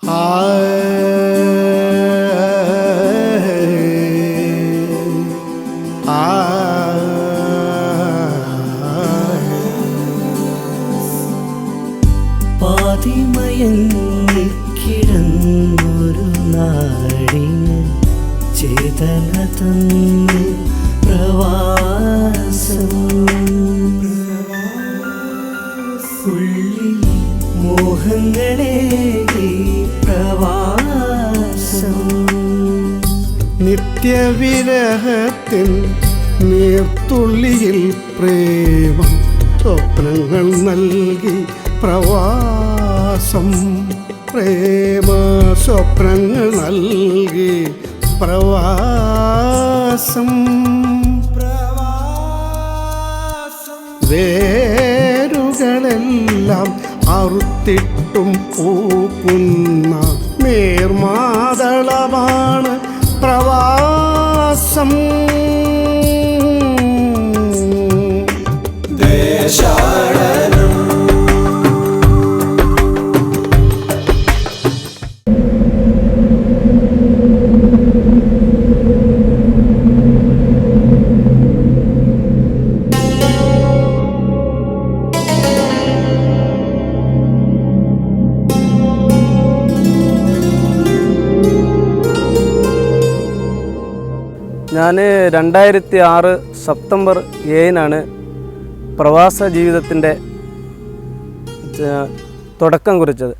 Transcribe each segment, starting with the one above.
പാതിമയങ്ങിക്കിടന്നൊരു നാടിന് ചേതന തന്നു പ്രവാസം, ഉള്ളിൽ മോഹങ്ങളെ പ്രവാസം. നിത്യവിരഹത്തിൻ നീർത്തുള്ളിയിൽ പ്രേമം സ്വപ്നങ്ങൾ നൽകി പ്രവാസം, പ്രേമ സ്വപ്നങ്ങൾ നൽകി പ്രവാസം. വേരുകളെല്ലാം അറുത്തിട്ടും പൂക്കുന്ന നീർമാതളമാണ് പ്രവാസം. ദേശാടനം ഞാൻ 2006 സെപ്റ്റംബർ 7 പ്രവാസ ജീവിതത്തിൻ്റെ തുടക്കം കുറിച്ചത്.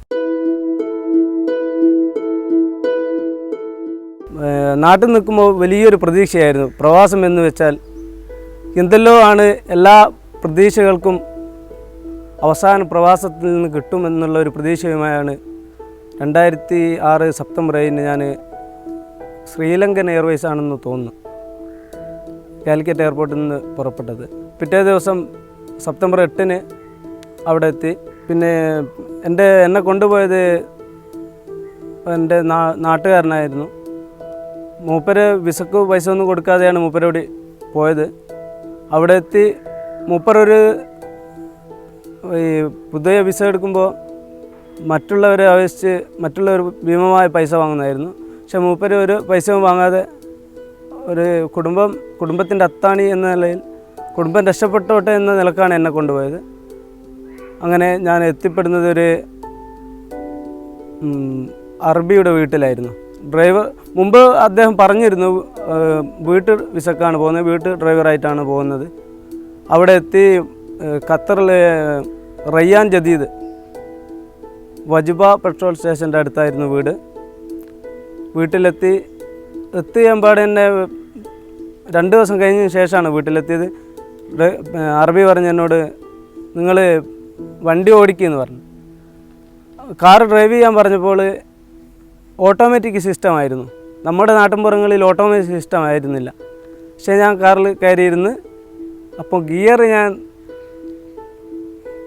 നാട്ടിൽ നിൽക്കുമ്പോൾ വലിയൊരു പ്രതീക്ഷയായിരുന്നു. പ്രവാസം എന്ന് വെച്ചാൽ എന്തെല്ലോ ആണ്, എല്ലാ പ്രതീക്ഷകൾക്കും അവസാന പ്രവാസത്തിൽ നിന്ന് കിട്ടുമെന്നുള്ളൊരു പ്രതീക്ഷയുമായാണ് 2006 സെപ്റ്റംബർ 7 ഞാൻ ശ്രീലങ്കൻ എയർവേസ് ആണെന്ന് തോന്നുന്നു കാലിക്കറ്റ് എയർപോർട്ടിൽ നിന്ന് പുറപ്പെട്ടത്. പിറ്റേ ദിവസം സെപ്റ്റംബർ 8 അവിടെ എത്തി. പിന്നെ എന്നെ കൊണ്ടുപോയത് എൻ്റെ നാട്ടുകാരനായിരുന്നു. മൂപ്പര് വിസക്ക് പൈസ ഒന്നും കൊടുക്കാതെയാണ് മൂപ്പരോട് പോയത്. അവിടെ എത്തി മൂപ്പരൊരു ഈ പുതിയ വിസ എടുക്കുമ്പോൾ മറ്റുള്ളവരെ അപേക്ഷിച്ച് മറ്റുള്ളവർ ഭീമമായ പൈസ വാങ്ങുന്നതായിരുന്നു. പക്ഷെ മൂപ്പര് ഒരു പൈസയും വാങ്ങാതെ ഒരു കുടുംബത്തിൻ്റെ അത്താണി എന്ന നിലയിൽ കുടുംബം രക്ഷപ്പെട്ടോട്ടെ എന്ന നിലക്കാണ് എന്നെ കൊണ്ടുപോയത്. അങ്ങനെ ഞാൻ എത്തിപ്പെടുന്നത് ഒരു അറബിയുടെ വീട്ടിലായിരുന്നു. ഡ്രൈവർ മുമ്പ് അദ്ദേഹം പറഞ്ഞിരുന്നു വീട്ടു വിസക്കാണ് പോകുന്നത്, വീട്ടു ഡ്രൈവറായിട്ടാണ് പോകുന്നത്. അവിടെ എത്തി ഖത്തറിലെ റയ്യാൻ ജദീദ് വജുബ പെട്രോൾ സ്റ്റേഷൻ്റെ അടുത്തായിരുന്നു വീട്. എത്തിയമ്പാട് തന്നെ 2 ദിവസം കഴിഞ്ഞതിന് ശേഷമാണ് വീട്ടിലെത്തിയത്. അറബി പറഞ്ഞ് എന്നോട് നിങ്ങൾ വണ്ടി ഓടിക്കുമെന്ന് പറഞ്ഞു. കാർ ഡ്രൈവ് ചെയ്യാൻ പറഞ്ഞപ്പോൾ ഓട്ടോമാറ്റിക് സിസ്റ്റമായിരുന്നു. നമ്മുടെ നാട്ടിൻപുറങ്ങളിൽ ഓട്ടോമാറ്റിക് സിസ്റ്റം ആയിരുന്നില്ല. പക്ഷേ ഞാൻ കാറിൽ കയറിയിരുന്ന് അപ്പോൾ ഗിയർ ഞാൻ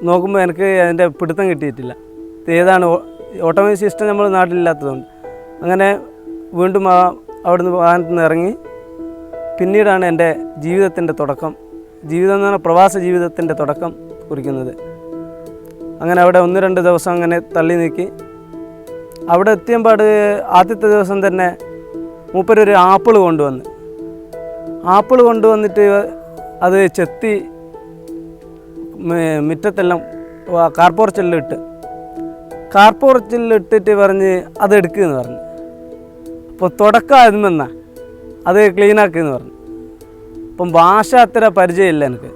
നോക്കുമ്പോൾ എനിക്ക് അതിൻ്റെ പിടുത്തം കിട്ടിയിട്ടില്ല. ഏതാണ് ഓട്ടോമാറ്റിക് സിസ്റ്റം നമ്മൾ നാട്ടിലില്ലാത്തതുകൊണ്ട്. അങ്ങനെ വീണ്ടും അവിടുന്ന് വാഹനത്തിൽ നിന്ന് ഇറങ്ങി. പിന്നീടാണ് എൻ്റെ ജീവിതത്തിൻ്റെ തുടക്കം, ജീവിതം എന്ന് പറഞ്ഞാൽ പ്രവാസ ജീവിതത്തിൻ്റെ തുടക്കം കുറിക്കുന്നത്. അങ്ങനെ അവിടെ 1-2 ദിവസം അങ്ങനെ തള്ളി നീക്കി. അവിടെ എത്തിയമ്പാട് ആദ്യത്തെ ദിവസം തന്നെ മൂപ്പരൊരു ആപ്പിൾ കൊണ്ടുവന്നിട്ട് അത് ചെത്തി മുറ്റത്തെല്ലാം കാർപോർച്ചിലിട്ടിട്ട് പറഞ്ഞ് അത് എടുക്കുമെന്ന് പറഞ്ഞു. അപ്പോൾ തുടക്കം അതിമെന്നാ അത് ക്ലീനാക്കുമെന്ന് പറഞ്ഞു. അപ്പം ഭാഷ അത്ര പരിചയമില്ല എനിക്ക്.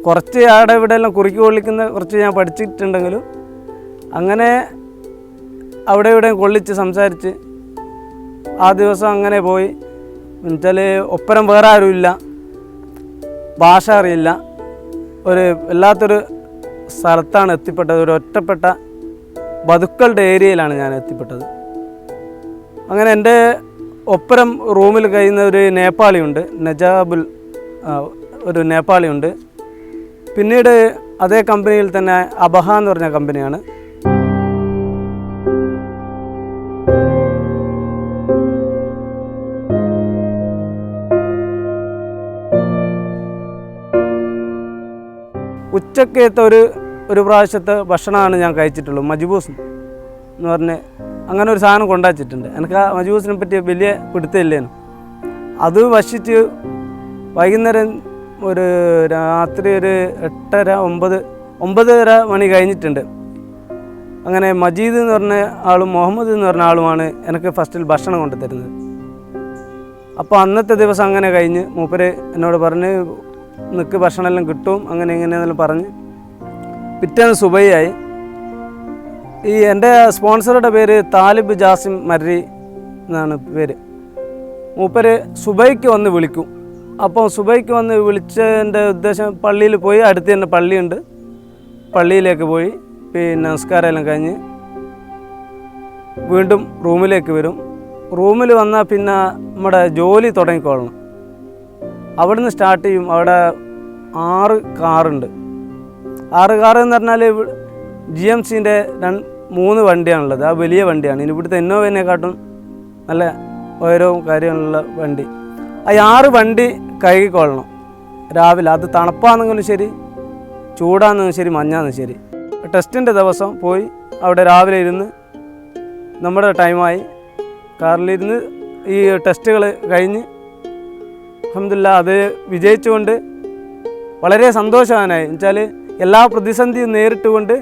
കുറച്ച് അവിടെ ഇവിടെ എല്ലാം കുറുക്കി കൊള്ളിക്കുന്ന കുറച്ച് ഞാൻ പഠിച്ചിട്ടുണ്ടെങ്കിലും അങ്ങനെ അവിടെ ഇവിടെ കൊള്ളിച്ച് സംസാരിച്ച് ആ ദിവസം അങ്ങനെ പോയി. എന്നുവെച്ചാൽ ഒപ്പരം വേറെ ആരുമില്ല, ഭാഷ അറിയില്ല, ഒരു വല്ലാത്തൊരു സ്ഥലത്താണ് എത്തിപ്പെട്ടത്. ഒരു ഒറ്റപ്പെട്ട ബതുക്കളുടെ ഏരിയയിലാണ് ഞാൻ എത്തിപ്പെട്ടത്. അങ്ങനെ എൻ്റെ ഒപ്പരം റൂമിൽ കഴിയുന്ന ഒരു നേപ്പാളിയുണ്ട്, നജാബുൽ, ഒരു നേപ്പാളിയുണ്ട്. പിന്നീട് അതേ കമ്പനിയിൽ തന്നെ അബഹ എന്ന് പറഞ്ഞ കമ്പനിയാണ്. ഉച്ചക്കത്തെ ഒരു പ്രാവശ്യത്തെ ഭക്ഷണമാണ് ഞാൻ കഴിച്ചിട്ടുള്ളൂ. മജ്ബൂസ് എന്ന് പറഞ്ഞ് അങ്ങനെ ഒരു സാധനം കൊണ്ടുവച്ചിട്ടുണ്ട്. എനിക്ക് ആ മജൂസിനെ പറ്റി വലിയ പിടുത്തമില്ലേനു. അത് വശിച്ച് വൈകുന്നേരം ഒരു രാത്രി ഒരു 8:30-9:30 മണി കഴിഞ്ഞിട്ടുണ്ട്. അങ്ങനെ മജീദ് എന്ന് പറഞ്ഞ ആളും മുഹമ്മദ് എന്ന് പറഞ്ഞ ആളുമാണ് എനിക്ക് ഫസ്റ്റിൽ ഭക്ഷണം കൊണ്ടു തരുന്നത്. അപ്പോൾ അന്നത്തെ ദിവസം അങ്ങനെ കഴിഞ്ഞ് മൂപ്പര് എന്നോട് പറഞ്ഞ് നിനക്ക് ഭക്ഷണമെല്ലാം കിട്ടും അങ്ങനെ ഇങ്ങനെയെന്നെല്ലാം പറഞ്ഞ് പിറ്റേന്ന് സുബൈയായി. ഈ എൻ്റെ സ്പോൺസറുടെ പേര് താലിബ് ജാസിം മർരി എന്നാണ് പേര്. മൂപ്പര് സുബൈക്ക് വന്ന് വിളിക്കും. അപ്പോൾ സുബൈക്ക് വന്ന് വിളിച്ചതിൻ്റെ ഉദ്ദേശം പള്ളിയിൽ പോയി, അടുത്ത് തന്നെ പള്ളിയുണ്ട്, പള്ളിയിലേക്ക് പോയി പിന്നെ നമസ്കാരമെല്ലാം കഴിഞ്ഞ് വീണ്ടും റൂമിലേക്ക് വരും. റൂമിൽ വന്നാൽ പിന്നെ നമ്മുടെ ജോലി തുടങ്ങിക്കൊള്ളണം. അവിടുന്ന് സ്റ്റാർട്ട് ചെയ്യും. അവിടെ 6 കാറുണ്ട്. 6 കാറ് എന്ന് പറഞ്ഞാൽ GMCൻ്റെ 3 വണ്ടിയാണുള്ളത്. ആ വലിയ വണ്ടിയാണ്. ഇനി ഇവിടുത്തെ ഇന്നോവനെക്കാട്ടും നല്ല ഉയരവും കാര്യമുള്ള വണ്ടി. ആ 6 വണ്ടി കഴുകിക്കൊള്ളണം രാവിലെ. അത് തണുപ്പാണെങ്കിലും ശരി, ചൂടാണെങ്കിലും ശരി, മഞ്ഞാണെങ്കിലും ശരി. ടെസ്റ്റിൻ്റെ ദിവസം പോയി അവിടെ രാവിലെ ഇരുന്ന് നമ്മുടെ ടൈമായി കാറിലിരുന്ന് ഈ ടെസ്റ്റുകൾ കഴിഞ്ഞ് അൽഹംദുലില്ലാഹ് അത് വിജയിച്ചുകൊണ്ട് വളരെ സന്തോഷവാനായി. എന്നുവെച്ചാൽ എല്ലാ പ്രതിസന്ധിയും നേരിട്ടുകൊണ്ട്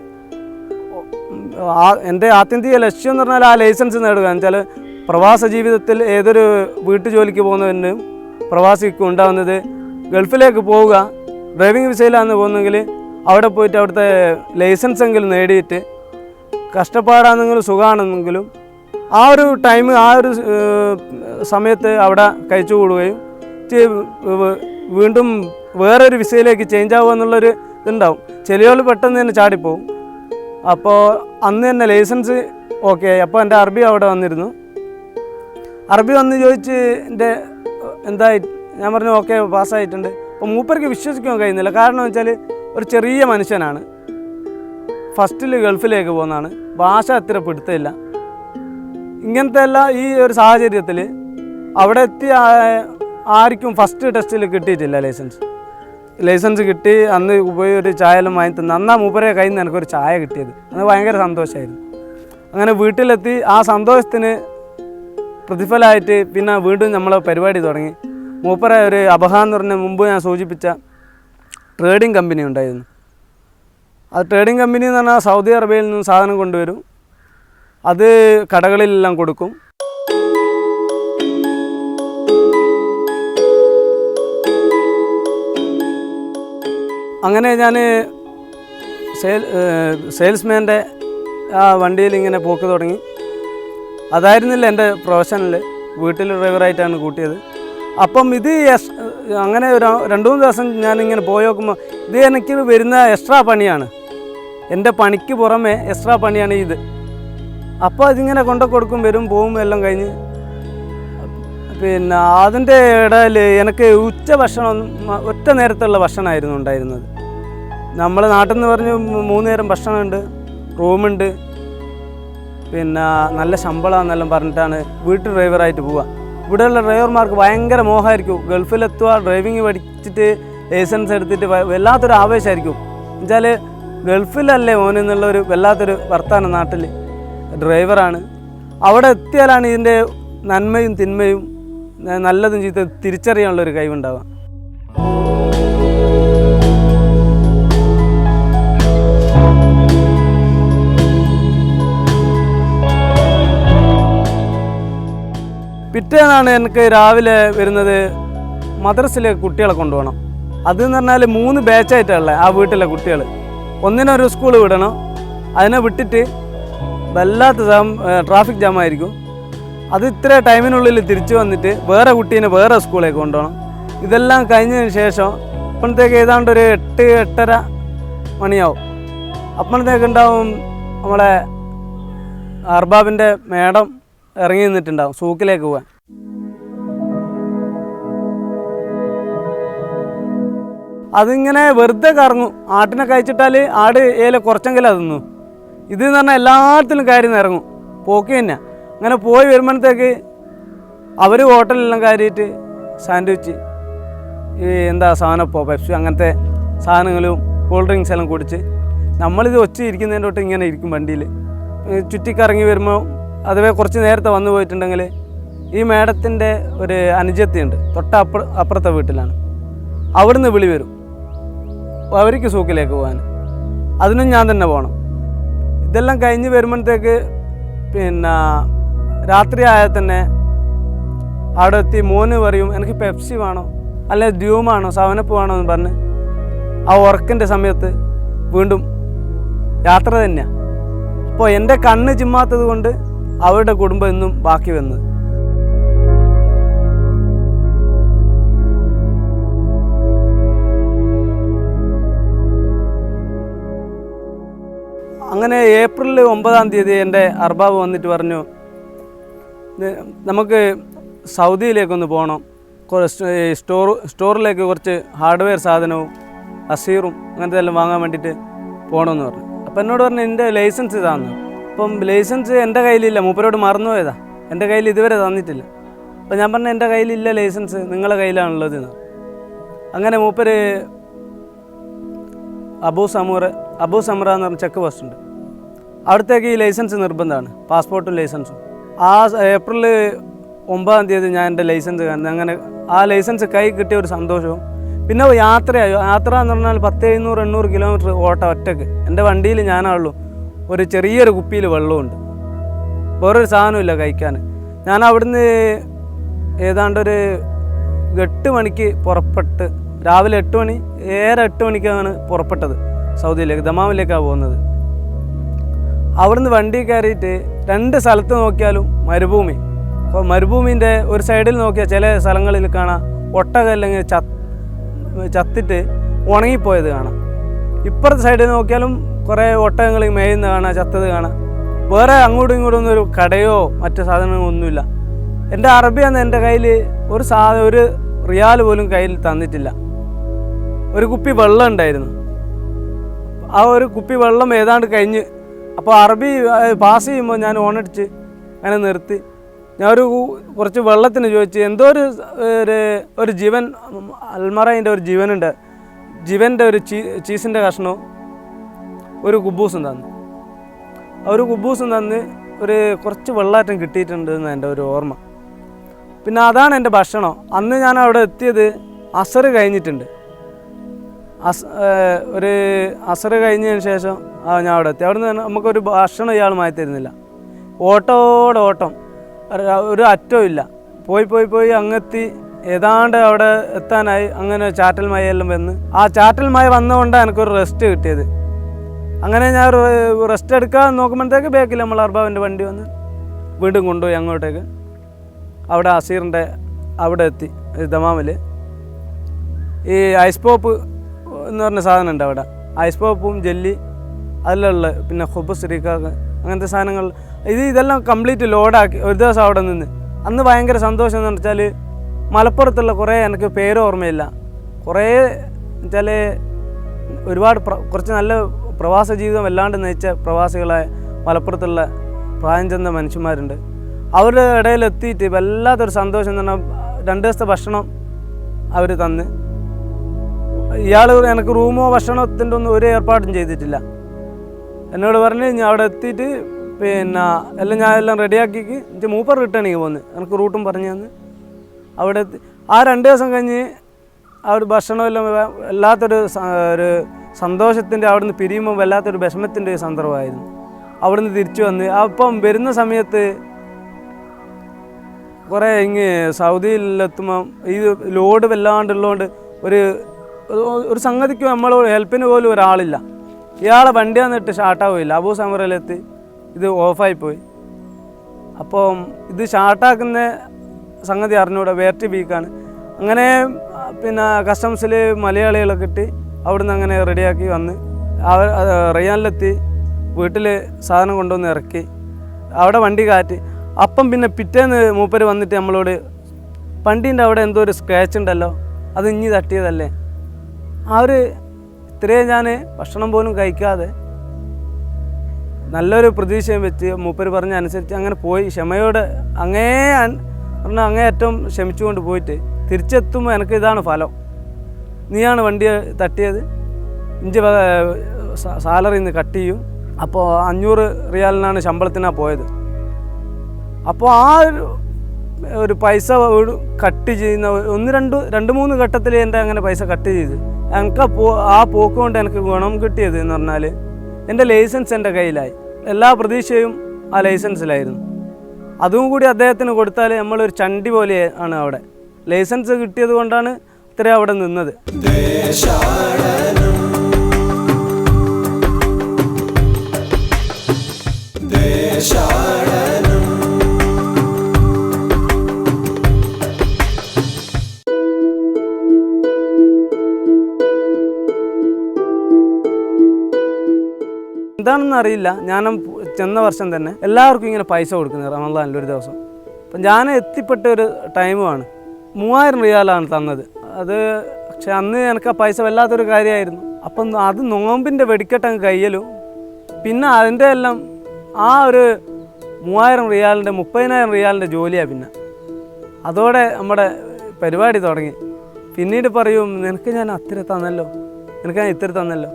എൻ്റെ ആത്യന്തിക ലക്ഷ്യം എന്ന് പറഞ്ഞാൽ ആ ലൈസൻസ് നേടുക. എന്നുവെച്ചാൽ പ്രവാസ ജീവിതത്തിൽ ഏതൊരു വീട്ടുജോലിക്ക് പോകുന്നവനും പ്രവാസിക്കും ഉണ്ടാകുന്നത് ഗൾഫിലേക്ക് പോവുക, ഡ്രൈവിംഗ് വിസയിലാണെന്ന് പോകുന്നെങ്കിൽ അവിടെ പോയിട്ട് അവിടുത്തെ ലൈസൻസ് എങ്കിലും നേടിയിട്ട് കഷ്ടപ്പാടാണെങ്കിലും സുഖമാണെന്നെങ്കിലും ആ ഒരു ടൈം ആ ഒരു സമയത്ത് അവിടെ കഴിച്ചു കൂടുകയും വീണ്ടും വേറൊരു വിസയിലേക്ക് ചേഞ്ച് ആവുക എന്നുള്ളൊരു ഇതുണ്ടാവും. ചിലയാൾ പെട്ടെന്ന് തന്നെ ചാടിപ്പോവും. അപ്പോൾ അന്ന് തന്നെ ലൈസൻസ് ഓക്കെ ആയി. അപ്പോൾ എൻ്റെ അറബി അവിടെ വന്നിരുന്നു. അറബി വന്ന് ചോദിച്ച് എൻ്റെ എന്തായി, ഞാൻ പറഞ്ഞു ഓക്കെ പാസ്സായിട്ടുണ്ട്. അപ്പോൾ മൂപ്പർക്ക് വിശ്വസിക്കാൻ കഴിയുന്നില്ല. കാരണം എന്ന് വെച്ചാൽ ഒരു ചെറിയ മനുഷ്യനാണ്, ഫസ്റ്റിൽ ഗൾഫിലേക്ക് പോകുന്നതാണ്, ഭാഷ അത്ര പിടുത്തമില്ല. ഇങ്ങനത്തെ എല്ലാം ഈ ഒരു സാഹചര്യത്തിൽ അവിടെ എത്തി ആർക്കും ഫസ്റ്റ് ടെസ്റ്റിൽ കിട്ടിയിട്ടില്ല ലൈസൻസ് കിട്ടി. അന്ന് പോയി ഒരു ചായ എല്ലാം വാങ്ങി തന്നു. അന്നാ മൂപ്പരെ കയ്യിൽ നിന്ന് എനിക്കൊരു ചായ കിട്ടിയത്. അത് ഭയങ്കര സന്തോഷമായിരുന്നു. അങ്ങനെ വീട്ടിലെത്തി ആ സന്തോഷത്തിന് പ്രതിഫലമായിട്ട് പിന്നെ വീണ്ടും നമ്മൾ പരിപാടി തുടങ്ങി. മൂപ്പരെ ഒരു അബഹാൻ എന്ന് പറഞ്ഞ മുമ്പ് ഞാൻ സൂചിപ്പിച്ച ട്രേഡിംഗ് കമ്പനി ഉണ്ടായിരുന്നു. അത് ട്രേഡിംഗ് കമ്പനി എന്ന് പറഞ്ഞാൽ സൗദി അറേബ്യയിൽ നിന്ന് സാധനം കൊണ്ടുവരും, അത് കടകളിലെല്ലാം കൊടുക്കും. അങ്ങനെ ഞാൻ സെയിൽസ്മാൻ്റെ ആ വണ്ടിയിൽ ഇങ്ങനെ പോക്ക് തുടങ്ങി. അതായിരുന്നില്ല എൻ്റെ പ്രൊഫഷനിൽ, വീട്ടിൽ ഡ്രൈവറായിട്ടാണ് കൂട്ടിയത്. അപ്പം ഇത് അങ്ങനെ ഒരു 2-3 ദിവസം ഞാനിങ്ങനെ പോയി നോക്കുമ്പോൾ ഇത് എനിക്ക് വരുന്ന എക്സ്ട്രാ പണിയാണ്, എൻ്റെ പണിക്ക് പുറമെ എക്സ്ട്രാ പണിയാണ് ഇത്. അപ്പോൾ അതിങ്ങനെ കൊണ്ടു കൊടുക്കും, വരും പോവും എല്ലാം കഴിഞ്ഞ്. പിന്നെ അതിൻ്റെ ഇടയിൽ എനിക്ക് ഉച്ച ഭക്ഷണം ഒറ്റ നേരത്തുള്ള ഭക്ഷണമായിരുന്നു ഉണ്ടായിരുന്നത്. നമ്മൾ നാട്ടിൽ നിന്ന് പറഞ്ഞ് 3 നേരം ഭക്ഷണമുണ്ട്, റൂമുണ്ട്, പിന്നെ നല്ല ശമ്പളമാണെന്നെല്ലാം പറഞ്ഞിട്ടാണ് വീട്ടിൽ ഡ്രൈവറായിട്ട് പോവുക. ഇവിടെയുള്ള ഡ്രൈവർമാർക്ക് ഭയങ്കര മോഹമായിരിക്കും. ഗൾഫിലെത്തുക, ഡ്രൈവിങ് പഠിച്ചിട്ട് ലൈസൻസ് എടുത്തിട്ട് വല്ലാത്തൊരു ആവേശമായിരിക്കും. എന്നുവെച്ചാൽ ഗൾഫിലല്ലേ മോനെന്നുള്ളൊരു വല്ലാത്തൊരു വർത്താനം. നാട്ടിൽ ഡ്രൈവറാണ്. അവിടെ എത്തിയാലാണ് ഇതിൻ്റെ നന്മയും തിന്മയും നല്ലതും ചീത്ത തിരിച്ചറിയാനുള്ളൊരു കഴിവുണ്ടാവുക. പിറ്റേന്നാണ് എനിക്ക് രാവിലെ വരുന്നത് മദ്രസയിലെ കുട്ടികളെ കൊണ്ടുപോകണം. അതെന്ന് പറഞ്ഞാൽ 3 ബാച്ചായിട്ടുള്ള ആ വീട്ടിലെ കുട്ടികൾ. ഒന്നിനൊരു സ്കൂൾ വിടണം, അതിനെ വിട്ടിട്ട് വല്ലാത്ത ട്രാഫിക് ജാമായിരിക്കും. അത് ഇത്ര ടൈമിനുള്ളിൽ തിരിച്ചു വന്നിട്ട് വേറെ കുട്ടീനെ വേറെ സ്കൂളിലേക്ക് കൊണ്ടുപോകണം. ഇതെല്ലാം കഴിഞ്ഞതിന് ശേഷം അപ്പോഴത്തേക്ക് ഏതാണ്ട് ഒരു 8-8:30 മണിയാവും. അപ്പോഴത്തേക്ക് ഉണ്ടാവും നമ്മളെ അർബാബിൻ്റെ മേഡം ഇറങ്ങി നിന്നിട്ടുണ്ടാവും സൂക്കിലേക്ക് പോകാൻ. അതിങ്ങനെ വെറുതെ കറങ്ങും. ആട്ടിനെ കഴിച്ചിട്ടാൽ ആട് ഏല കുറച്ചെങ്കിലും അത് തിന്നു. ഇത് എന്ന് പറഞ്ഞാൽ എല്ലാത്തിലും കാര്യം ഇറങ്ങും, പോക്കി തന്നെ. അങ്ങനെ പോയി വരുമ്പോഴത്തേക്ക് അവർ ഹോട്ടലിലെല്ലാം കയറിയിട്ട് സാൻഡ്വിച്ച്, ഈ എന്താ സാധനപ്പോ പെപ്സി അങ്ങനത്തെ സാധനങ്ങളും കൂൾ ഡ്രിങ്ക്സ് എല്ലാം കുടിച്ച് നമ്മളിത് ഒച്ച ഇരിക്കുന്നതിൻ്റെ തൊട്ട് ഇങ്ങനെ ഇരിക്കും വണ്ടിയിൽ. ചുറ്റിക്കറങ്ങി വരുമ്പോൾ അതുവേ കുറച്ച് നേരത്തെ വന്നു പോയിട്ടുണ്ടെങ്കിൽ ഈ മേഡത്തിൻ്റെ ഒരു അനുജത്തിയുണ്ട് അപ്പുറത്തെ വീട്ടിലാണ്. അവിടുന്ന് വിളി വരും അവർക്ക് സൂക്കിലേക്ക് പോകാൻ. അതിനും ഞാൻ തന്നെ പോകണം. ഇതെല്ലാം കഴിഞ്ഞ് വരുമ്പോഴത്തേക്ക് പിന്നെ രാത്രി ആയാൽ തന്നെ അവിടെ എത്തി മോന് പറയും എനിക്ക് പെപ്സി വേണോ അല്ലെ ഡ്യൂമാണോ സവനപ്പ് വേണോ എന്ന് പറഞ്ഞ് ആ ഉറക്കിൻ്റെ സമയത്ത് വീണ്ടും യാത്ര തന്നെയാണ്. അപ്പോൾ എൻ്റെ കണ്ണ് ചിമ്മാത്തത് കൊണ്ട് അവരുടെ കുടുംബം ഇന്നും ബാക്കി വന്നത്. അങ്ങനെ ഏപ്രിൽ 9 എൻ്റെ അർബാബ് വന്നിട്ട് പറഞ്ഞു നമുക്ക് സൗദിയിലേക്കൊന്ന് പോകണം, സ്റ്റോറിലേക്ക് കുറച്ച് ഹാർഡ്വെയർ സാധനവും അസീറും അങ്ങനത്തെ എല്ലാം വാങ്ങാൻ വേണ്ടിയിട്ട് പോകണമെന്ന് പറഞ്ഞു. അപ്പോൾ എന്നോട് പറഞ്ഞു എൻ്റെ ലൈസൻസ് ഇതാന്ന്. അപ്പം ലൈസൻസ് എൻ്റെ കയ്യിലില്ല, മൂപ്പരോട് മറന്നുപോയതാ, എൻ്റെ കയ്യിൽ ഇതുവരെ തന്നിട്ടില്ല. അപ്പോൾ ഞാൻ പറഞ്ഞു എൻ്റെ കയ്യിലില്ല ലൈസൻസ്, നിങ്ങളുടെ കയ്യിലാണുള്ളത് എന്ന്. അങ്ങനെ മൂപ്പര് അബൂ സമറ എന്ന് പറഞ്ഞ ചെക്ക് പോസ്റ്റ് ഉണ്ട്, അവിടത്തേക്ക് ഈ ലൈസൻസ് നിർബന്ധമാണ്, പാസ്പോർട്ടും ലൈസൻസും. ആ ഏപ്രിൽ 9 ഞാൻ എൻ്റെ ലൈസൻസ് കാണുന്നത്. അങ്ങനെ ആ ലൈസൻസ് കൈ കിട്ടിയ ഒരു സന്തോഷവും. പിന്നെ യാത്ര എന്ന് പറഞ്ഞാൽ 700-800 കിലോമീറ്റർ ഓട്ടം ഒറ്റക്ക്. എൻ്റെ വണ്ടിയിൽ ഞാനാണുള്ളൂ, ഒരു ചെറിയൊരു കുപ്പിയിൽ വെള്ളമുണ്ട്, വേറൊരു സാധനമില്ല കഴിക്കാൻ. ഞാൻ അവിടുന്ന് ഏതാണ്ടൊരു 8 മണിക്ക് പുറപ്പെട്ട്, രാവിലെ 8 മണിക്കാണ് പുറപ്പെട്ടത് സൗദിയിലേക്ക്, ദമാമിലേക്കാണ് പോകുന്നത്. അവിടുന്ന് വണ്ടി കയറിയിട്ട് 2 സ്ഥലത്ത് നോക്കിയാലും മരുഭൂമി. അപ്പോൾ മരുഭൂമിൻ്റെ ഒരു സൈഡിൽ നോക്കിയാൽ ചില സ്ഥലങ്ങളിൽ കാണാം ഒട്ടകം അല്ലെങ്കിൽ ചത്തിട്ട് ഉണങ്ങിപ്പോയത് കാണാം. ഇപ്പുറത്തെ സൈഡിൽ നോക്കിയാലും കുറേ ഒട്ടകങ്ങൾ മേയുന്ന കാണാം, ചത്തത് കാണാം. വേറെ അങ്ങോട്ടും ഇങ്ങോട്ടും ഒന്നും ഒരു കടയോ മറ്റു സാധനങ്ങളൊന്നുമില്ല. എൻ്റെ അറബിയാന്ന് എൻ്റെ കയ്യിൽ ഒരു റിയാൽ പോലും കയ്യിൽ തന്നിട്ടില്ല. ഒരു കുപ്പി വെള്ളം ഉണ്ടായിരുന്നു, ആ ഒരു കുപ്പി വെള്ളം ഏതാണ്ട് കഴിഞ്ഞ്. അപ്പോൾ അറബി പാസ് ചെയ്യുമ്പോൾ ഞാൻ ഓണടിച്ച് അങ്ങനെ നിർത്തി. ഞാൻ കുറച്ച് വെള്ളത്തിന് ചോദിച്ച്, എന്തോ ഒരു ജീവൻ അൽമറയിൻ്റെ ഒരു ജീവനുണ്ട്, ജീവൻ്റെ ഒരു ചീസിൻ്റെ കഷ്ണവും ഒരു കുബൂസും തന്നു. ഒരു കുബൂസും തന്ന് കുറച്ച് വെള്ളമാറ്റം കിട്ടിയിട്ടുണ്ട് എന്ന് എൻ്റെ ഒരു ഓർമ്മ. പിന്നെ അതാണ് എൻ്റെ ഭക്ഷണം. അന്ന് ഞാൻ അവിടെ എത്തിയത് അസർ കഴിഞ്ഞിട്ടുണ്ട്. അസർ കഴിഞ്ഞതിന് ശേഷം ഞാൻ അവിടെ എത്തി. അവിടെ നിന്ന് നമുക്കൊരു ഭക്ഷണം ഇയാൾ മാറ്റി തരുന്നില്ല. ഓട്ടം, ഒരു അറ്റവും ഇല്ല. പോയി അങ്ങെത്തി ഏതാണ്ട് അവിടെ എത്താനായി. അങ്ങനെ ചാറ്റൽ മഴയെല്ലാം വന്ന്, ആ ചാറ്റൽ മഴ വന്നുകൊണ്ടാണ് എനിക്കൊരു റെസ്റ്റ് കിട്ടിയത്. അങ്ങനെ ഞാൻ റെസ്റ്റ് എടുക്കാൻ നോക്കുമ്പോഴത്തേക്ക് ബാക്കിൽ നമ്മൾ അർബാബിൻ്റെ വണ്ടി വന്ന് വീണ്ടും കൊണ്ടുപോയി അങ്ങോട്ടേക്ക്. അവിടെ അസീറിൻ്റെ അവിടെ എത്തി ദമാമിൽ. ഈ ഐസ് പോപ്പ് എന്ന് പറഞ്ഞ സാധനം ഉണ്ട് അവിടെ, ഐസ് പോപ്പും ജെല്ലി അതിലുള്ള, പിന്നെ ഹുബസ് റീക്കാക്ക് അങ്ങനത്തെ സാധനങ്ങൾ. ഇതെല്ലാം കംപ്ലീറ്റ് ലോഡാക്കി ഒരു ദിവസം അവിടെ നിന്ന്. അന്ന് ഭയങ്കര സന്തോഷം എന്ന് വെച്ചാൽ മലപ്പുറത്തുള്ള കുറേ, എനിക്ക് പേര് ഓർമ്മയില്ല, കുറേ വെച്ചാൽ ഒരുപാട് കുറച്ച് നല്ല പ്രവാസ ജീവിതം വല്ലാണ്ട് നയിച്ച പ്രവാസികളായ മലപ്പുറത്തുള്ള പ്രായം ചെന്ന മനുഷ്യന്മാരുണ്ട്. അവരുടെ ഇടയിലെത്തിയിട്ട് വല്ലാത്തൊരു സന്തോഷം എന്ന് പറഞ്ഞാൽ 2 ദിവസത്തെ ഭക്ഷണം അവർ തന്ന്. ഇയാൾ എനിക്ക് റൂമോ ഭക്ഷണത്തിൻ്റെ ഒന്നും ഒരു ഏർപ്പാടും ചെയ്തിട്ടില്ല. എന്നോട് പറഞ്ഞ് ഞാൻ അവിടെ എത്തിയിട്ട് പിന്നെ ഞാൻ എല്ലാം റെഡിയാക്കിക്ക് മൂപ്പർ റിട്ടേണിങ് പോന്ന്, എനിക്ക് റൂട്ടും പറഞ്ഞു തന്ന് അവിടെ എത്തി. ആ 2 ദിവസം കഴിഞ്ഞ് ആ ഒരു ഭക്ഷണമെല്ലാം വല്ലാത്തൊരു സന്തോഷത്തിൻ്റെ, അവിടുന്ന് പിരിയുമ്പോൾ വല്ലാത്തൊരു വിഷമത്തിൻ്റെ ഒരു സന്ദർഭമായിരുന്നു. അവിടുന്ന് തിരിച്ചു വന്ന് അപ്പം വരുന്ന സമയത്ത് കുറേ സൗദിയിലെത്തുമ്പം ഈ ലോഡ് വല്ലാണ്ടുള്ളതുകൊണ്ട് ഒരു സംഗതിക്ക് നമ്മളോട് ഹെൽപ്പിന് പോലും ഒരാളില്ല. ഇയാളെ വണ്ടി വന്നിട്ട് ഷാർട്ടാവില്ല. അബൂ സമറയിലെത്തി ഇത് ഓഫായിപ്പോയി. അപ്പം ഇത് ഷാർട്ടാക്കുന്ന സംഗതി അറിഞ്ഞൂടെ, വേർട്ടി ബീക്കാണ്. അങ്ങനെ പിന്നെ കസ്റ്റംസിൽ മലയാളികളൊക്കെ കിട്ടി അവിടുന്ന് അങ്ങനെ റെഡിയാക്കി വന്ന് റിയാനിലെത്തി. വീട്ടിൽ സാധനം കൊണ്ടുവന്ന് ഇറക്കി, അവിടെ വണ്ടി കാറ്റി. അപ്പം പിന്നെ പിറ്റേന്ന് മൂപ്പര് വന്നിട്ട് നമ്മളോട്, വണ്ടീൻ്റെ അവിടെ എന്തോ ഒരു സ്ക്രാച്ച് ഉണ്ടല്ലോ, അത് ഇഞ്ഞി തട്ടിയതല്ലേ. ഇത്രയും ഞാൻ ഭക്ഷണം പോലും കഴിക്കാതെ നല്ലൊരു പ്രതീക്ഷയും വെച്ച് മൂപ്പര് പറഞ്ഞ അനുസരിച്ച് അങ്ങനെ പോയി, ക്ഷമയോടെ അങ്ങേയറ്റം ക്ഷമിച്ചുകൊണ്ട് പോയിട്ട് തിരിച്ചെത്തുമ്പോൾ എനിക്ക് ഇതാണ് ഫലം. നീയാണ് വണ്ടി തട്ടിയത്, 5 സാലറി ഇന്ന് കട്ട് ചെയ്യും. അപ്പോൾ 500 റിയാലിനാണ് ശമ്പളത്തിനാണ് പോയത്. അപ്പോൾ ആ ഒരു പൈസ കട്ട് ചെയ്യുന്ന രണ്ട് മൂന്ന് ഘട്ടത്തിൽ എൻ്റെ അങ്ങനെ പൈസ കട്ട് ചെയ്ത് എനിക്ക് ആ പോക്ക് കൊണ്ട് എനിക്ക് ഗുണം കിട്ടിയത് എന്ന് പറഞ്ഞാൽ എൻ്റെ ലൈസൻസ് എൻ്റെ കയ്യിലായി. എല്ലാ പ്രതീക്ഷയും ആ ലൈസൻസിലായിരുന്നു. അതും കൂടി അദ്ദേഹത്തിന് കൊടുത്താൽ നമ്മളൊരു ചണ്ടി പോലെ ആണ് അവിടെ. ലൈസൻസ് കിട്ടിയത് കൊണ്ടാണ് ഇത്രയും അവിടെ നിന്നത്. എന്താണെന്ന് അറിയില്ല. ഞാൻ ചെന്ന വർഷം തന്നെ എല്ലാവർക്കും ഇങ്ങനെ പൈസ കൊടുക്കുന്നത് റമദാനിൽ ഒരു ദിവസം. അപ്പം ഞാൻ എത്തിപ്പെട്ട ഒരു ടൈമുമാണ്. 3000 റിയാലാണ് തന്നത്. അത് പക്ഷെ അന്ന് എനിക്ക് ആ പൈസ വല്ലാത്തൊരു കാര്യമായിരുന്നു. അപ്പം അത് നോമ്പിൻ്റെ വെടിക്കെട്ടങ്ങ് കയ്യലും പിന്നെ അതിൻ്റെ എല്ലാം ആ ഒരു 3000 റിയാലിൻ്റെ 30,000 റിയാലിൻ്റെ ജോലിയാണ്. പിന്നെ അതോടെ നമ്മുടെ പരിപാടി തുടങ്ങി. പിന്നീട് പറയും നിനക്ക് ഞാൻ അത്തിരി തന്നല്ലോ, നിനക്ക് ഞാൻ ഇത്തിരി തന്നല്ലോ.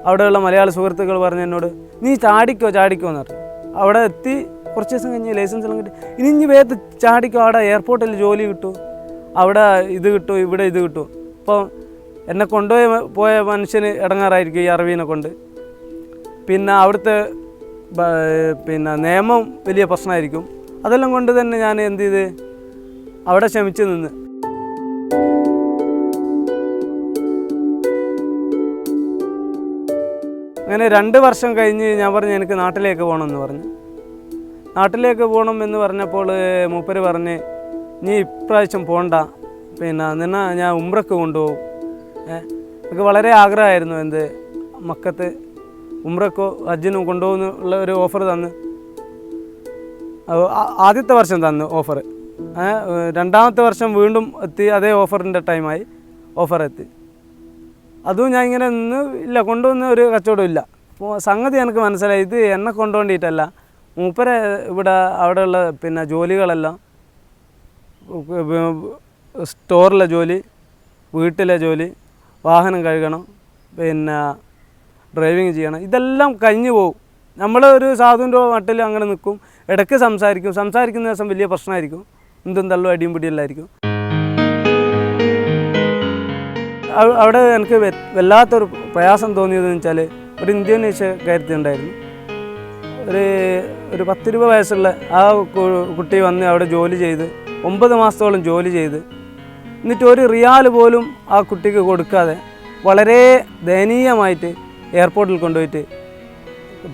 അവിടെയുള്ള മലയാള സുഹൃത്തുക്കൾ പറഞ്ഞു എന്നോട് നീ ചാടിക്കോ എന്ന് പറഞ്ഞു. അവിടെ എത്തി കുറച്ച് ദിവസം കഴിഞ്ഞ് ലൈസൻസ് എല്ലാം കിട്ടി. ഇനി വേഗത്ത് ചാടിക്കോ, അവിടെ എയർപോർട്ടിൽ ജോലി കിട്ടും, അവിടെ ഇത് കിട്ടും, ഇവിടെ ഇത് കിട്ടും. അപ്പോൾ എന്നെ പോയ മനുഷ്യന് ഇടങ്ങാറായിരിക്കും ഈ അറബീനെ കൊണ്ട്. പിന്നെ അവിടുത്തെ പിന്നെ നിയമം വലിയ പ്രശ്നമായിരിക്കും. അതെല്ലാം കൊണ്ട് തന്നെ ഞാൻ എന്ത് ചെയ്ത് അവിടെ ക്ഷമിച്ച് നിന്ന്. അങ്ങനെ 2 വർഷം കഴിഞ്ഞ് ഞാൻ പറഞ്ഞു എനിക്ക് നാട്ടിലേക്ക് പോകണമെന്ന് പറഞ്ഞു. നാട്ടിലേക്ക് പോകണം എന്ന് പറഞ്ഞപ്പോൾ മൂപ്പര് പറഞ്ഞ് നീ ഇപ്രാവശ്യം പോകണ്ട, പിന്നെ നിന്നെ ഞാൻ ഉംറക്ക് കൊണ്ടുപോകും. എനിക്ക് വളരെ ആഗ്രഹമായിരുന്നു എന്ത് മക്കത്ത് ഉംറക്കോ ഹജ്ജിനും കൊണ്ടുപോകുന്നുള്ള ഒരു ഓഫർ തന്ന്. ആദ്യത്തെ വർഷം തന്നു ഓഫർ. 2ാമത്തെ വർഷം വീണ്ടും എത്തി, അതേ ഓഫറിൻ്റെ ടൈമായി ഓഫർ എത്തി. അതും ഞാൻ ഇങ്ങനെ നിന്ന് ഇല്ല, കൊണ്ടുവന്ന ഒരു കച്ചവടം ഇല്ല. അപ്പോൾ സംഗതി എനിക്ക് മനസ്സിലായി, ഇത് എന്നെ കൊണ്ടുപോണ്ടിട്ടല്ല, മൂപ്പരെ ഇവിടെ അവിടെയുള്ള പിന്നെ ജോലികളെല്ലാം സ്റ്റോറിലെ ജോലി, വീട്ടിലെ ജോലി, വാഹനം കഴുകണം, പിന്നെ ഡ്രൈവിങ് ചെയ്യണം, ഇതെല്ലാം കഴിഞ്ഞു പോകും. നമ്മൾ ഒരു സാധുവിൻ്റെ മട്ടിൽ അങ്ങനെ നിൽക്കും, ഇടയ്ക്ക് സംസാരിക്കുന്ന ദിവസം വലിയ പ്രശ്നമായിരിക്കും, എന്തും തള്ളും അടിയും പിടിയെല്ലായിരിക്കും. അവിടെ എനിക്ക് വല്ലാത്തൊരു പ്രയാസം തോന്നിയതെന്ന് വെച്ചാൽ ഒരു ഇന്തോനേഷ്യക്കാരത്തി ഉണ്ടായിരുന്നു. ഒരു 10-20 വയസ്സുള്ള ആ കുട്ടി വന്ന് അവിടെ ജോലി ചെയ്ത് 9 മാസത്തോളം ജോലി ചെയ്ത് എന്നിട്ട് ഒരു റിയാൽ പോലും ആ കുട്ടിക്ക് കൊടുക്കാതെ വളരെ ദയനീയമായിട്ട് എയർപോർട്ടിൽ കൊണ്ടുപോയിട്ട്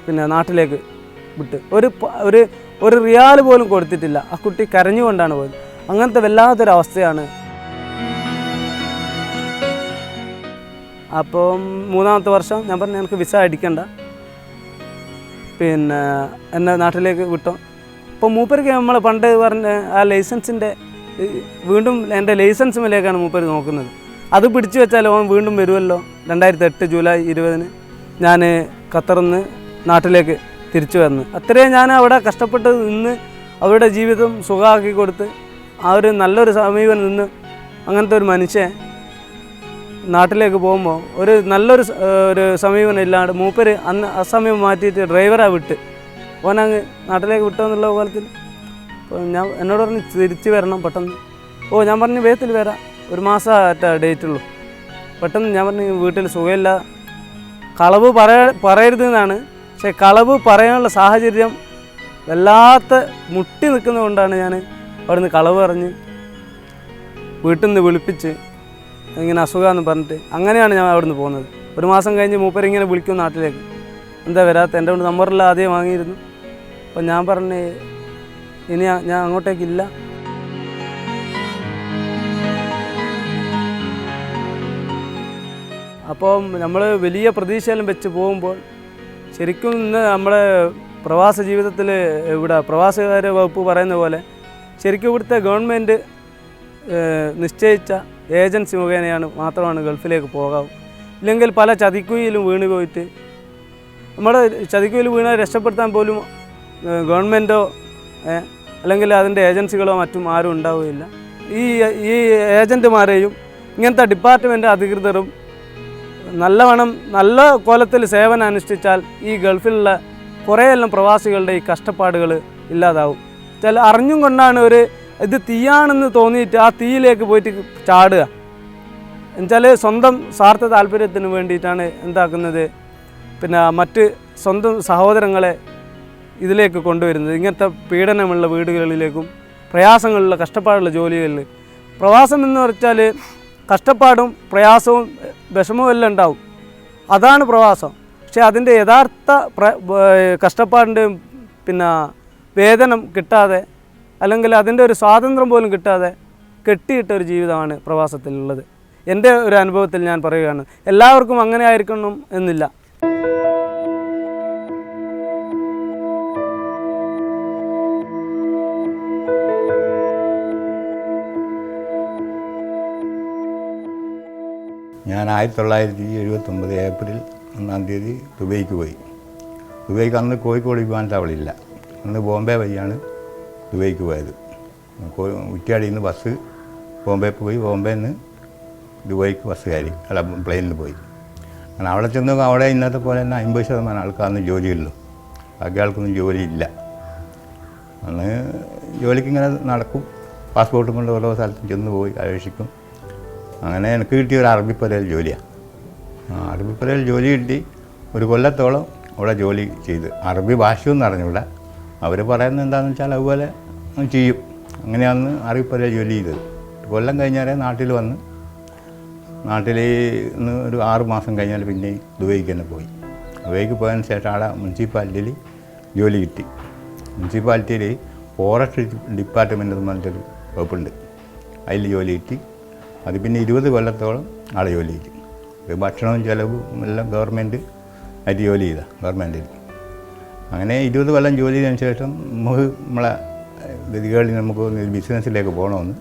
പിന്നെ നാട്ടിലേക്ക് വിട്ട് ഒരു റിയാൽ പോലും കൊടുത്തിട്ടില്ല. ആ കുട്ടി കരഞ്ഞുകൊണ്ടാണ് പോയത്. അങ്ങനത്തെ വല്ലാത്തൊരവസ്ഥയാണ്. അപ്പം 3ാമത്തെ വർഷം ഞാൻ പറഞ്ഞു എനിക്ക് വിസ അടിക്കണ്ട, പിന്നെ എന്നെ നാട്ടിലേക്ക് വിട്ടോ. അപ്പോൾ മൂപ്പർക്ക് നമ്മൾ പണ്ട് പറഞ്ഞ ആ ലൈസൻസിൻ്റെ വീണ്ടും എൻ്റെ ലൈസൻസ് മേലേക്കാണ് മൂപ്പർ നോക്കുന്നത്. അത് പിടിച്ചു വെച്ചാൽ ഓൻ വീണ്ടും വരുമല്ലോ. 2008 ജൂലൈ 20 ഞാൻ ഖത്തറിൽ നിന്ന് നാട്ടിലേക്ക് തിരിച്ചു വന്നു. അത്രയും ഞാൻ അവിടെ കഷ്ടപ്പെട്ട് നിന്ന് അവരുടെ ജീവിതം സുഖമാക്കി കൊടുത്ത് ആ ഒരു നല്ലൊരു സമീപനം നിന്ന് അങ്ങനത്തെ ഒരു മനുഷ്യൻ നാട്ടിലേക്ക് പോകുമ്പോൾ ഒരു നല്ലൊരു സമീപനം ഇല്ലാണ്ട് മൂപ്പര് അന്ന് അസമയം മാറ്റിയിട്ട് ഡ്രൈവറാണ് വിട്ട് ഓനങ്ങ് നാട്ടിലേക്ക് വിട്ടോന്നുള്ള കോലത്തിൽ. അപ്പോൾ എന്നോട് പറഞ്ഞ് തിരിച്ച് വരണം പെട്ടെന്ന്. ഞാൻ പറഞ്ഞു വേഗത്തിൽ വരാം, 1 മാസം ഡേറ്റ് ഉള്ളൂ. പെട്ടെന്ന് ഞാൻ പറഞ്ഞു വീട്ടിൽ സുഖമില്ല, കളവ് പറയരുതെന്നാണ്. പക്ഷേ കളവ് പറയാനുള്ള സാഹചര്യം വല്ലാത്ത മുട്ടി നിൽക്കുന്നതുകൊണ്ടാണ് ഞാൻ അവിടുന്ന് കളവ് പറഞ്ഞ് വീട്ടിൽ നിന്ന് വിളിപ്പിച്ച് ഇങ്ങനെ അസുഖമെന്ന് പറഞ്ഞിട്ട് അങ്ങനെയാണ് ഞാൻ അവിടുന്ന് പോകുന്നത്. 1 മാസം കഴിഞ്ഞ് മൂപ്പരിങ്ങനെ വിളിക്കും നാട്ടിലേക്ക്, എന്താ വരാത്ത, എൻ്റെ കൊണ്ട് നമ്പറെല്ലാം ആദ്യം വാങ്ങിയിരുന്നു. അപ്പം ഞാൻ പറഞ്ഞ് ഇനി ഞാൻ അങ്ങോട്ടേക്കില്ല. അപ്പം നമ്മൾ വലിയ പ്രതീക്ഷയെല്ലാം വെച്ച് പോകുമ്പോൾ ശരിക്കും ഇന്ന് നമ്മുടെ പ്രവാസ ജീവിതത്തിൽ ഇവിടെ പ്രവാസകാര്യ വകുപ്പ് പറയുന്ന പോലെ ശരിക്കും ഇവിടുത്തെ ഗവൺമെൻറ് നിശ്ചയിച്ച ഏജൻസി മുഖേനയാണ് മാത്രമാണ് ഗൾഫിലേക്ക് പോകാവൂ. ഇല്ലെങ്കിൽ പല ചതിക്കുയിലും വീണ് പോയിട്ട് നമ്മുടെ ചതിക്കുയിൽ വീണ രക്ഷപ്പെടുത്താൻ പോലും ഗവൺമെൻറ്റോ അല്ലെങ്കിൽ അതിൻ്റെ ഏജൻസികളോ മറ്റും ആരും ഉണ്ടാവുകയില്ല. ഈ ഏജൻറ്റുമാരെയും ഇങ്ങനത്തെ ഡിപ്പാർട്ട്മെൻറ്റ് അധികൃതരും നല്ല കോലത്തിൽ സേവനം അനുഷ്ഠിച്ചാൽ ഈ ഗൾഫിലുള്ള കുറേയെല്ലാം പ്രവാസികളുടെ ഈ കഷ്ടപ്പാടുകൾ ഇല്ലാതാവും. ചില അറിഞ്ഞും കൊണ്ടാണ് ഇത് തീയാണെന്ന് തോന്നിയിട്ട് ആ തീയിലേക്ക് പോയിട്ട് ചാടുക. എന്നുവെച്ചാൽ സ്വന്തം സ്വാർത്ഥ താല്പര്യത്തിന് വേണ്ടിയിട്ടാണ് എന്താക്കുന്നത്, പിന്നെ മറ്റ് സ്വന്തം സഹോദരങ്ങളെ ഇതിലേക്ക് കൊണ്ടുവരുന്നത്. ഇങ്ങനത്തെ പീഡനമുള്ള വീടുകളിലേക്കും പ്രയാസങ്ങളുള്ള കഷ്ടപ്പാടുള്ള ജോലികളിൽ. പ്രവാസം എന്ന് വെച്ചാൽ കഷ്ടപ്പാടും പ്രയാസവും വിഷമവും എല്ലാം ഉണ്ടാവും, അതാണ് പ്രവാസം. പക്ഷേ അതിൻ്റെ യഥാർത്ഥ കഷ്ടപ്പാടിൻ്റെയും പിന്നെ വേതനം കിട്ടാതെ, അല്ലെങ്കിൽ അതിൻ്റെ ഒരു സ്വാതന്ത്ര്യം പോലും കിട്ടാതെ കെട്ടിയിട്ട ഒരു ജീവിതമാണ് പ്രവാസത്തിലുള്ളത്. എൻ്റെ ഒരു അനുഭവത്തിൽ ഞാൻ പറയുകയാണ്. എല്ലാവർക്കും അങ്ങനെ ആയിരിക്കണം എന്നില്ല. ഞാൻ 1979 ഏപ്രിൽ 1-ാം തീയതി ദുബൈക്ക് പോയി. ദുബൈക്ക് അന്ന് കോഴിക്കോട് വിമാനത്താവളമില്ല, അന്ന് ബോംബെ വഴിയാണ് ദുബൈക്ക് പോയത്. കുറ്റ്യാടിയിൽ നിന്ന് ബസ് ബോംബെ പോയി, ബോംബെയിൽ നിന്ന് ദുബൈക്ക് ബസ് കയറി, അല്ല പ്ലെയിനിൽ പോയി. അങ്ങനെ അവിടെ ചെന്ന് അവിടെ ഇന്നത്തെ പോലെ തന്നെ 50% ആൾക്കാരൊന്നും ജോലിയുള്ളൂ, ബാക്കി ആൾക്കൊന്നും ജോലിയില്ല. അന്ന് ജോലിക്ക് ഇങ്ങനെ നടക്കും, പാസ്പോർട്ടും കൊണ്ട് ഓരോ സ്ഥലത്തും ചെന്ന് പോയി അപേക്ഷിക്കും. അങ്ങനെ എനിക്ക് കിട്ടിയ ഒരു അറബിപ്പുരയിൽ ജോലിയാണ്. അറബിപ്പുരയിൽ ജോലി കിട്ടി. ഒരു കൊല്ലത്തോളം അവിടെ ജോലി ചെയ്ത്. അറബി ഭാഷയൊന്നും അറിഞ്ഞൂടാ, അവർ പറയുന്നത് എന്താണെന്ന് വെച്ചാൽ അതുപോലെ ചെയ്യും. അങ്ങനെയാണ് അറബിപ്പുരയിൽ ജോലി ചെയ്തത്. കൊല്ലം കഴിഞ്ഞാൽ നാട്ടിൽ വന്ന്, നാട്ടിൽ നിന്ന് ഒരു 6 മാസം കഴിഞ്ഞാൽ പിന്നെ ദുബൈക്ക് തന്നെ പോയി. ദുബൈക്ക് പോയതിന് ശേഷം അവിടെ മുനിസിപ്പാലിറ്റിയിൽ ജോലി കിട്ടി. മുനിസിപ്പാലിറ്റിയിൽ ഫോറസ്റ്റ് ഡിപ്പാർട്ട്മെൻറ്റ് എന്ന് പറഞ്ഞിട്ടൊരു വകുപ്പുണ്ട്, അതിൽ ജോലി കിട്ടി. അത് പിന്നെ 20 കൊല്ലത്തോളം ആളെ ജോലി ചെയ്തു. ഭക്ഷണവും ചിലവും എല്ലാം ഗവൺമെൻറ് ആയിട്ട് ജോലി ചെയ്ത ഗവൺമെൻറ്റിൽ. അങ്ങനെ 20 കൊല്ലം ജോലി ചെയ്തതിന് ശേഷം നമ്മളെ ഗതികളിൽ നമുക്ക് ബിസിനസ്സിലേക്ക് പോകണമെന്ന്.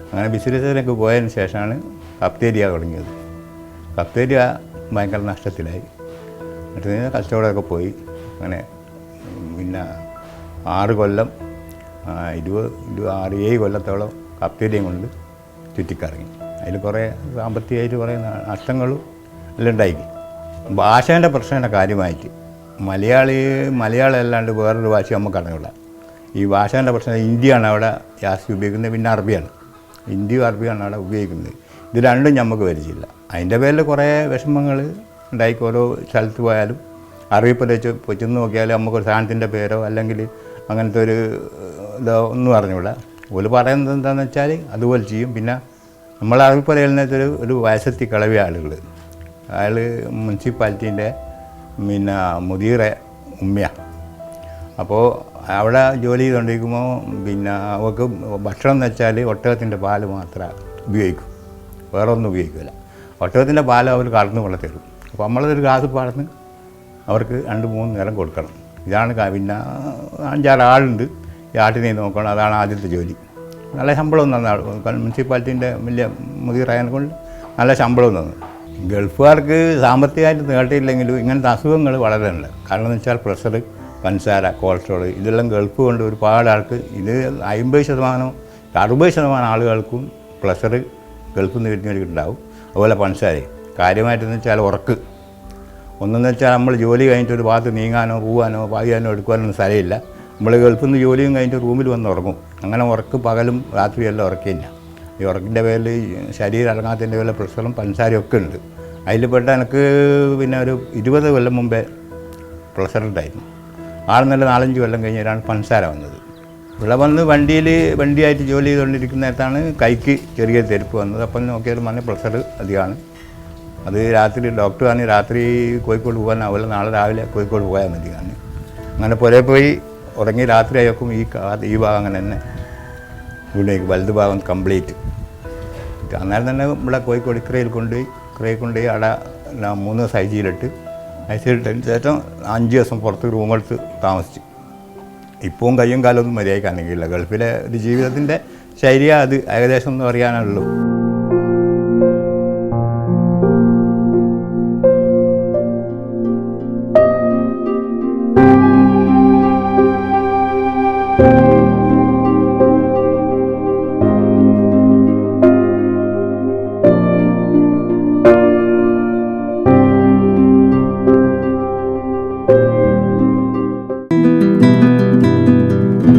അങ്ങനെ ബിസിനസ്സിലേക്ക് പോയതിന് ശേഷമാണ് കഫ്തേരിയ തുടങ്ങിയത്. കഫ്തേരിയ ഭയങ്കര നഷ്ടത്തിലായി. എന്നിട്ട് കച്ചവടമൊക്കെ പോയി. അങ്ങനെ പിന്നെ 6 കൊല്ലം 7 കൊല്ലത്തോളം കഫ്തേരിയം കൊണ്ട് ചുറ്റിക്കറങ്ങി. അതിൽ കുറേ സാമ്പത്തികമായിട്ട് കുറേ നഷ്ടങ്ങളും എല്ലാം ഉണ്ടായി. ഭാഷേൻ്റെ പ്രശ്നത്തിൻ്റെ കാര്യമായിട്ട് മലയാളം അല്ലാണ്ട് വേറൊരു ഭാഷ നമുക്ക് അറിഞ്ഞില്ല. ഈ ഭാഷേൻ്റെ പ്രശ്നം ഹിന്ദിയാണ് അവിടെ ജാസ്തി ഉപയോഗിക്കുന്നത്, പിന്നെ അറബിയാണ്. ഹിന്ദിയും അറബിയാണ് അവിടെ ഉപയോഗിക്കുന്നത്. ഇത് രണ്ടും നമുക്ക് പരിചയമില്ല. അതിൻ്റെ പേരിൽ കുറേ വിഷമങ്ങൾ ഉണ്ടായിക്കും. ഓരോ സ്ഥലത്ത് പോയാലും അറബിപ്പുര ചെന്ന് നോക്കിയാൽ നമുക്കൊരു സാധനത്തിൻ്റെ പേരോ അല്ലെങ്കിൽ അങ്ങനത്തെ ഒരു ഇതോ ഒന്നും അറിഞ്ഞൂടാ. ഓല് പറയുന്നത് എന്താണെന്ന് വെച്ചാൽ അതുപോലെ ചെയ്യും. പിന്നെ നമ്മൾ അറബിപ്പുരയിൽ നിന്നൊരു ഒരു വയസ്സെത്തി കളവിയ ആളുകൾ, അയാൾ മുനിസിപ്പാലിറ്റീൻ്റെ പിന്നെ മുദീറെ ഉമ്മയാണ്. അപ്പോൾ അവിടെ ജോലി ചെയ്തുകൊണ്ടിരിക്കുമ്പോൾ പിന്നെ അവർക്ക് ഭക്ഷണം എന്ന് വെച്ചാൽ ഒട്ടകത്തിൻ്റെ പാല് മാത്രമേ ഉപയോഗിക്കൂ, വേറെ ഒന്നും ഉപയോഗിക്കില്ല. ഒട്ടകത്തിൻ്റെ പാല് അവർ കറന്ന് കൊണ്ടു തരും. അപ്പോൾ നമ്മളതൊരു ഗ്ലാസ് പാടന്ന് അവർക്ക് 2-3 നേരം കൊടുക്കണം. ഇതാണ്. പിന്നെ 5-6 ആളുണ്ട് ഈ ആട്ടിനെ നോക്കണം. അതാണ് ആദ്യത്തെ ജോലി. നല്ല ശമ്പളം തന്ന മുനിസിപ്പാലിറ്റീൻ്റെ വലിയ മുതിരായതിനെ കൊണ്ട് നല്ല ശമ്പളം തന്നു. ഗൾഫുകാർക്ക് സാമ്പത്തികമായിട്ട് നേട്ടമില്ലെങ്കിലും ഇങ്ങനത്തെ അസുഖങ്ങൾ വളരെ ഉണ്ട്. കാരണം എന്ന് വെച്ചാൽ പ്രഷർ, പഞ്ചസാര, കൊളസ്ട്രോൾ, ഇതെല്ലാം ഗൾഫ് കൊണ്ട് ഒരുപാട് ആൾക്ക് ഇത് 50%, 60% ആളുകൾക്കും പ്രഷർ ഗൾഫിൽ നിന്ന് കിട്ടുന്നവർക്കുണ്ടാവും. അതുപോലെ പഞ്ചസാര കാര്യമായിട്ടെന്ന് വെച്ചാൽ ഉറക്ക്. ഒന്നെന്ന് വെച്ചാൽ നമ്മൾ ജോലി കഴിഞ്ഞിട്ട് ഒരു ഭാഗത്ത് നീങ്ങാനോ പോകാനോ പായാനോ എടുക്കാനൊന്നും സ്ഥലമില്ല. നമ്മൾ ഗൾഫിൽ നിന്ന് ജോലിയും കഴിഞ്ഞിട്ട് റൂമിൽ വന്ന് ഉറങ്ങും. അങ്ങനെ ഉറക്ക് പകലും രാത്രിയെല്ലാം ഉറക്കില്ല. ഈ ഉറക്കിൻ്റെ പേരിൽ ശരീരം ഇറങ്ങാത്തതിൻ്റെ പേരിൽ പ്രഷറും പഞ്ചസാരയും ഒക്കെ ഉണ്ട്. അതിൽ പെട്ട എനിക്ക് പിന്നെ ഒരു 20 കൊല്ലം മുമ്പേ പ്രഷറുണ്ടായിരുന്നു. 4-5 കൊല്ലം കഴിഞ്ഞാലാണ് പഞ്ചസാര വന്നത്. ഇവിടെ വന്ന് വണ്ടിയായിട്ട് ജോലി ചെയ്തുകൊണ്ടിരിക്കുന്ന നേരത്താണ് കൈക്ക് ചെറിയ തെരുപ്പ് വന്നത്. അപ്പം നോക്കിയാൽ പറഞ്ഞ പ്രഷർ അധികമാണ്. അത് രാത്രി ഡോക്ടർ പറഞ്ഞ് രാത്രി കോഴിക്കോട് പോകാൻ ആവില്ല, നാളെ രാവിലെ കോഴിക്കോട് പോയാൽ മതി. അങ്ങനെ പുറേ പോയി ഉറങ്ങി രാത്രി ആയക്കും ഈ ഭാഗം അങ്ങനെ തന്നെ വീടേക്ക് വലത് ഭാഗം കംപ്ലീറ്റ്. അന്നേരം തന്നെ ഇവിടെ കോഴിക്കോട് ഇക്രയിൽ കൊണ്ടുപോയി അവിടെ 3 ദിവസം ഐസിയിലിട്ടതിന് ശേഷം 5 ദിവസം പുറത്ത് റൂമെടുത്ത് താമസിച്ചു. ഇപ്പവും കയ്യും കാലമൊന്നും മര്യാദയ്ക്ക് കാണിക്കില്ല. ഗൾഫിലെ ഒരു ജീവിതത്തിൻ്റെ ശൈലിയാണ് അത്, ഏകദേശം ഒന്നും അറിയാനുള്ളൂ.